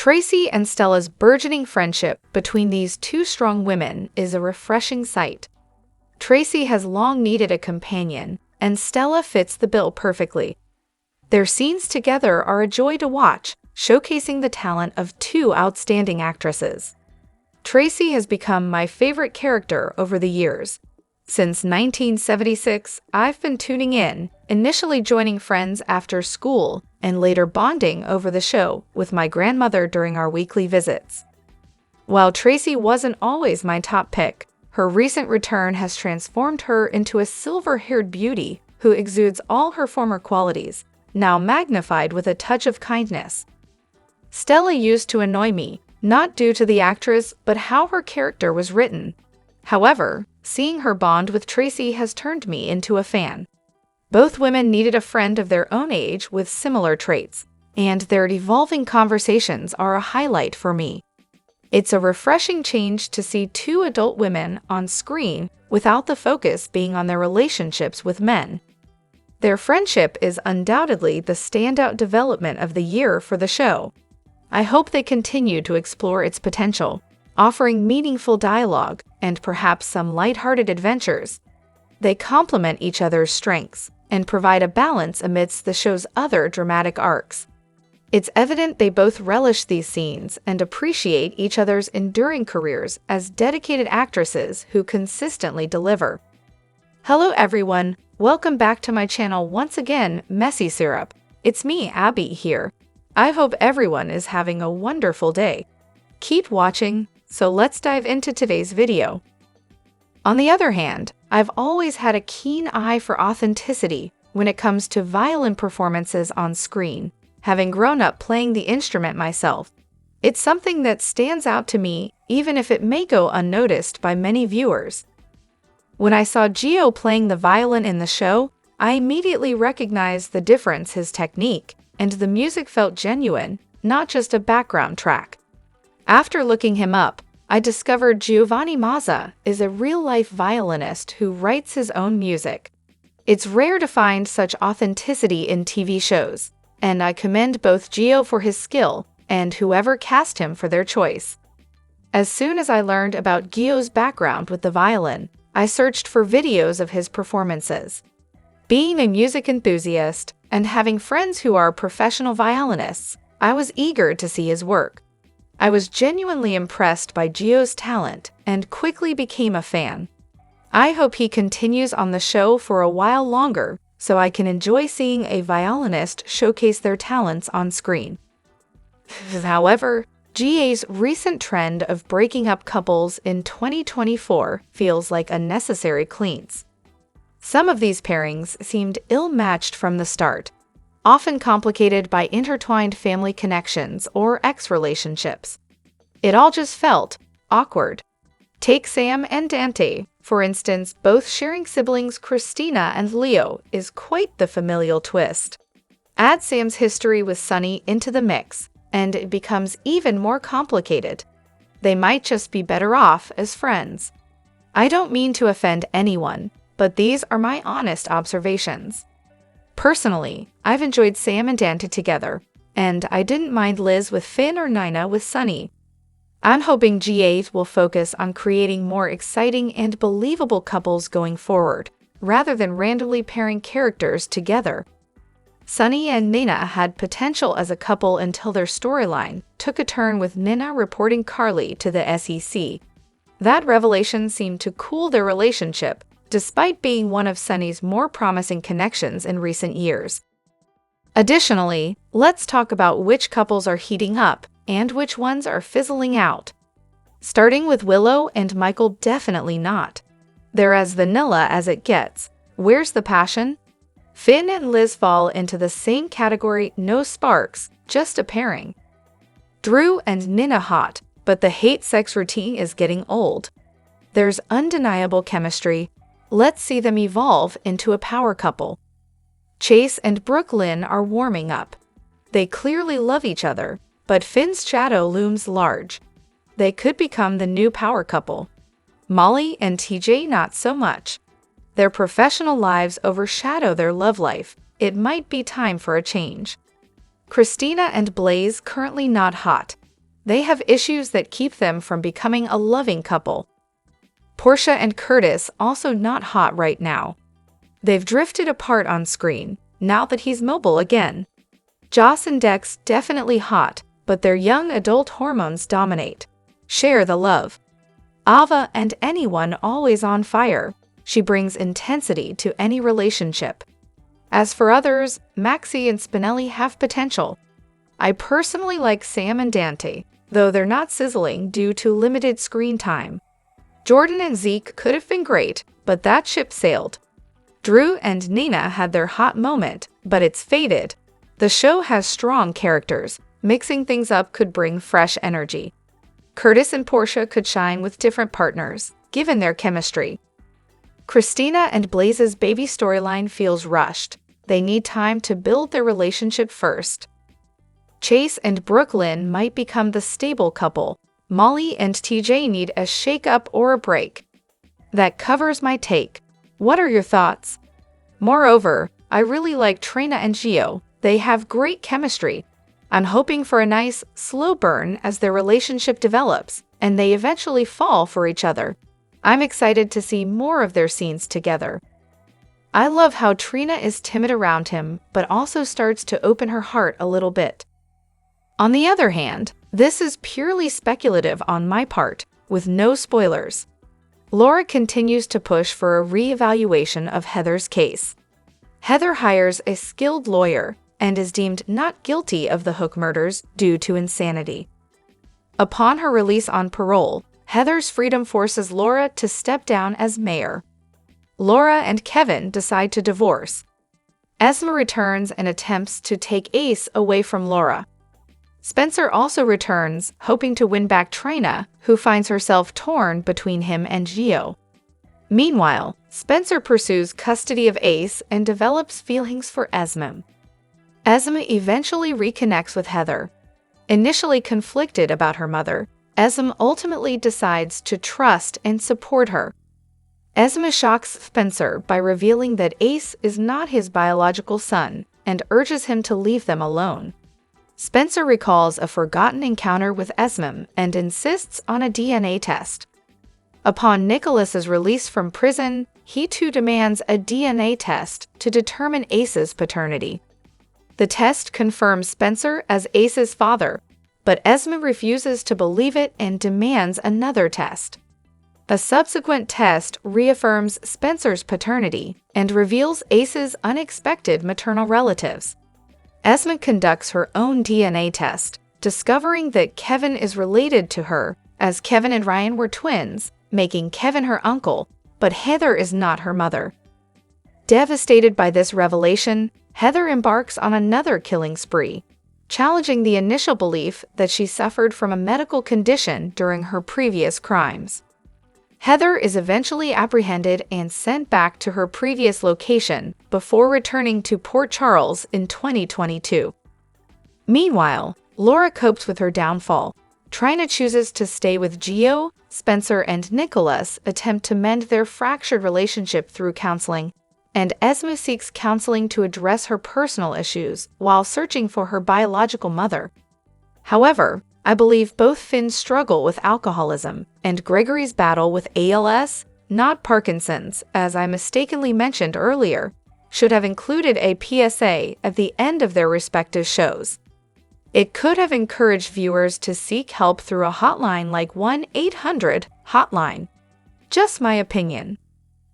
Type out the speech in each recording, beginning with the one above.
Tracy and Stella's burgeoning friendship between these two strong women is a refreshing sight. Tracy has long needed a companion, and Stella fits the bill perfectly. Their scenes together are a joy to watch, showcasing the talent of two outstanding actresses. Tracy has become my favorite character over the years. Since 1976, I've been tuning in, initially joining friends after school and later bonding over the show with my grandmother during our weekly visits. While Tracy wasn't always my top pick, her recent return has transformed her into a silver-haired beauty who exudes all her former qualities, now magnified with a touch of kindness. Stella used to annoy me, not due to the actress but how her character was written. However, seeing her bond with Tracy has turned me into a fan. Both women needed a friend of their own age with similar traits, and their evolving conversations are a highlight for me. It's a refreshing change to see two adult women on screen without the focus being on their relationships with men. Their friendship is undoubtedly the standout development of the year for the show. I hope they continue to explore its potential, offering meaningful dialogue and perhaps some lighthearted adventures. They complement each other's strengths and provide a balance amidst the show's other dramatic arcs. It's evident they both relish these scenes and appreciate each other's enduring careers as dedicated actresses who consistently deliver. Hello everyone, welcome back to my channel once again, Messy Syrup. It's me, Abby, here. I hope everyone is having a wonderful day. Keep watching, so let's dive into today's video. On the other hand, I've always had a keen eye for authenticity when it comes to violin performances on screen, having grown up playing the instrument myself. It's something that stands out to me even if it may go unnoticed by many viewers. When I saw Gio playing the violin in the show, I immediately recognized the difference his technique, and the music felt genuine, not just a background track. After looking him up, I discovered Giovanni Mazza is a real-life violinist who writes his own music. It's rare to find such authenticity in TV shows, and I commend both Gio for his skill and whoever cast him for their choice. As soon as I learned about Gio's background with the violin, I searched for videos of his performances. Being a music enthusiast and having friends who are professional violinists, I was eager to see his work. I was genuinely impressed by Gio's talent and quickly became a fan. I hope he continues on the show for a while longer so I can enjoy seeing a violinist showcase their talents on screen. However, GA's recent trend of breaking up couples in 2024 feels like unnecessary cleans. Some of these pairings seemed ill-matched from the start, often complicated by intertwined family connections or ex-relationships. It all just felt awkward. Take Sam and Dante, for instance, both sharing siblings Christina and Leo is quite the familial twist. Add Sam's history with Sonny into the mix, and it becomes even more complicated. They might just be better off as friends. I don't mean to offend anyone, but these are my honest observations. Personally, I've enjoyed Sam and Dante together, and I didn't mind Liz with Finn or Nina with Sonny. I'm hoping GA will focus on creating more exciting and believable couples going forward, rather than randomly pairing characters together. Sonny and Nina had potential as a couple until their storyline took a turn with Nina reporting Carly to the SEC. That revelation seemed to cool their relationship, despite being one of Sonny's more promising connections in recent years. Additionally, let's talk about which couples are heating up and which ones are fizzling out. Starting with Willow and Michael, definitely not. They're as vanilla as it gets. Where's the passion? Finn and Liz fall into the same category, no sparks, just a pairing. Drew and Nina hot, but the hate-sex routine is getting old. There's undeniable chemistry. Let's see them evolve into a power couple. Chase and Brooklyn are warming up. They clearly love each other, but Finn's shadow looms large. They could become the new power couple. Molly and TJ not so much. Their professional lives overshadow their love life. It might be time for a change. Christina and Blaze currently not hot. they have issues that keep them from becoming a loving couple. Portia and Curtis also not hot right now. They've drifted apart on screen, now that he's mobile again. Joss and Dex definitely hot, but their young adult hormones dominate. Share the love. Ava and anyone always on fire. She brings intensity to any relationship. As for others, Maxie and Spinelli have potential. I personally like Sam and Dante, though they're not sizzling due to limited screen time. Jordan and Zeke could have been great, but that ship sailed. Drew and Nina had their hot moment, but it's faded. The show has strong characters. Mixing things up could bring fresh energy. Curtis and Portia could shine with different partners, given their chemistry. Christina and Blaze's baby storyline feels rushed. They need time to build their relationship first. Chase and Brooklyn might become the stable couple. Molly and TJ need a shake-up or a break. That covers my take. What are your thoughts? Moreover, I really like Trina and Gio. They have great chemistry. I'm hoping for a nice, slow burn as their relationship develops, and they eventually fall for each other. I'm excited to see more of their scenes together. I love how Trina is timid around him, but also starts to open her heart a little bit. On the other hand, this is purely speculative on my part, with no spoilers. Laura continues to push for a re-evaluation of Heather's case. Heather hires a skilled lawyer and is deemed not guilty of the Hook murders due to insanity. Upon her release on parole, Heather's freedom forces Laura to step down as mayor. Laura and Kevin decide to divorce. Esma returns and attempts to take Ace away from Laura. Spencer also returns, hoping to win back Trina, who finds herself torn between him and Gio. Meanwhile, Spencer pursues custody of Ace and develops feelings for Esma. Esma eventually reconnects with Heather. Initially conflicted about her mother, Esma ultimately decides to trust and support her. Esma shocks Spencer by revealing that Ace is not his biological son and urges him to leave them alone. Spencer recalls a forgotten encounter with Esma and insists on a DNA test. Upon Nicholas's release from prison, he too demands a DNA test to determine Ace's paternity. The test confirms Spencer as Ace's father, but Esma refuses to believe it and demands another test. A subsequent test reaffirms Spencer's paternity and reveals Ace's unexpected maternal relatives. Esma conducts her own DNA test, discovering that Kevin is related to her, as Kevin and Ryan were twins, making Kevin her uncle, but Heather is not her mother. Devastated by this revelation, Heather embarks on another killing spree, challenging the initial belief that she suffered from a medical condition during her previous crimes. Heather is eventually apprehended and sent back to her previous location before returning to Port Charles in 2022. Meanwhile, Laura copes with her downfall. Trina chooses to stay with Gio. Spencer and Nicholas attempt to mend their fractured relationship through counseling, and Esma seeks counseling to address her personal issues while searching for her biological mother. However, I believe both Finns struggle with alcoholism, and Gregory's battle with ALS, not Parkinson's, as I mistakenly mentioned earlier, should have included a PSA at the end of their respective shows. It could have encouraged viewers to seek help through a hotline like 1-800-HOTLINE. Just my opinion.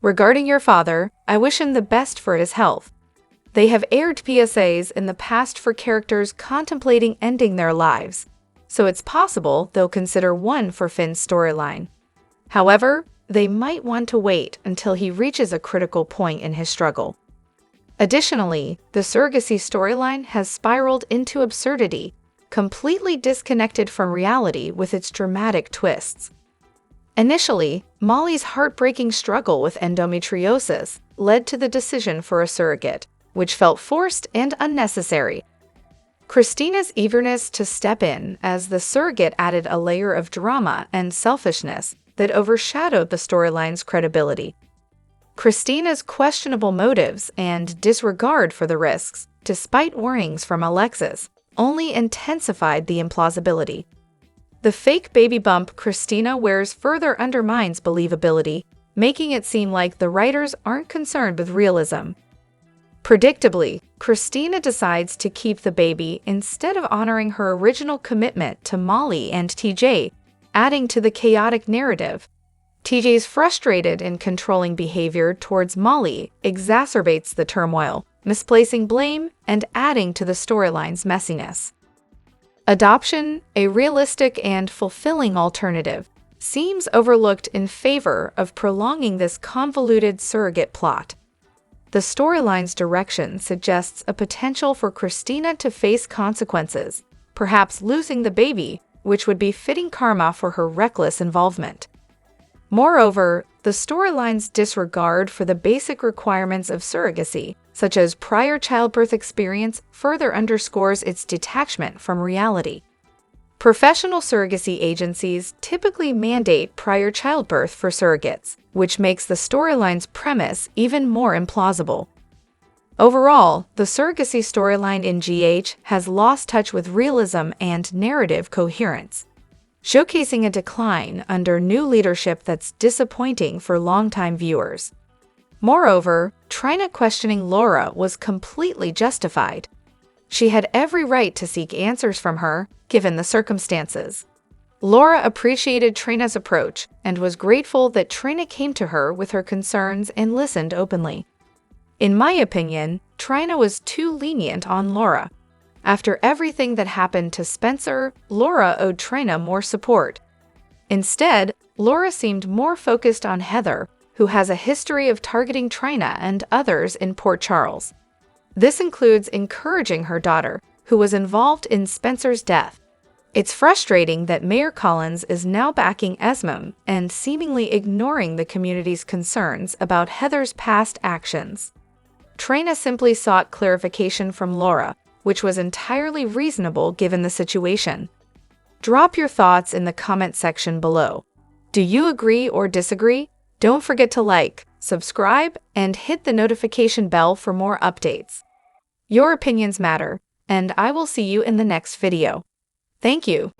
Regarding your father, I wish him the best for his health. They have aired PSAs in the past for characters contemplating ending their lives, so it's possible they'll consider one for Finn's storyline. However, they might want to wait until he reaches a critical point in his struggle. Additionally, the surrogacy storyline has spiraled into absurdity, completely disconnected from reality with its dramatic twists. Initially, Molly's heartbreaking struggle with endometriosis led to the decision for a surrogate, which felt forced and unnecessary. Christina's eagerness to step in as the surrogate added a layer of drama and selfishness that overshadowed the storyline's credibility. Christina's questionable motives and disregard for the risks, despite warnings from Alexis, only intensified the implausibility. The fake baby bump Christina wears further undermines believability, making it seem like the writers aren't concerned with realism. Predictably, Christina decides to keep the baby instead of honoring her original commitment to Molly and TJ, adding to the chaotic narrative. TJ's frustrated and controlling behavior towards Molly exacerbates the turmoil, misplacing blame and adding to the storyline's messiness. Adoption, a realistic and fulfilling alternative, seems overlooked in favor of prolonging this convoluted surrogate plot. The storyline's direction suggests a potential for Christina to face consequences, perhaps losing the baby, which would be fitting karma for her reckless involvement. Moreover, the storyline's disregard for the basic requirements of surrogacy, such as prior childbirth experience, further underscores its detachment from reality. Professional surrogacy agencies typically mandate prior childbirth for surrogates, which makes the storyline's premise even more implausible. Overall, the surrogacy storyline in GH has lost touch with realism and narrative coherence, showcasing a decline under new leadership that's disappointing for longtime viewers. Moreover, Trina questioning Laura was completely justified. She had every right to seek answers from her, given the circumstances. Laura appreciated Trina's approach and was grateful that Trina came to her with her concerns and listened openly. In my opinion, Trina was too lenient on Laura. After everything that happened to Spencer, Laura owed Trina more support. Instead, Laura seemed more focused on Heather, who has a history of targeting Trina and others in Port Charles. This includes encouraging her daughter, who was involved in Spencer's death. It's frustrating that Mayor Collins is now backing Esmond and seemingly ignoring the community's concerns about Heather's past actions. Trina simply sought clarification from Laura, which was entirely reasonable given the situation. Drop your thoughts in the comment section below. Do you agree or disagree? Don't forget to like, subscribe, and hit the notification bell for more updates. Your opinions matter, and I will see you in the next video. Thank you.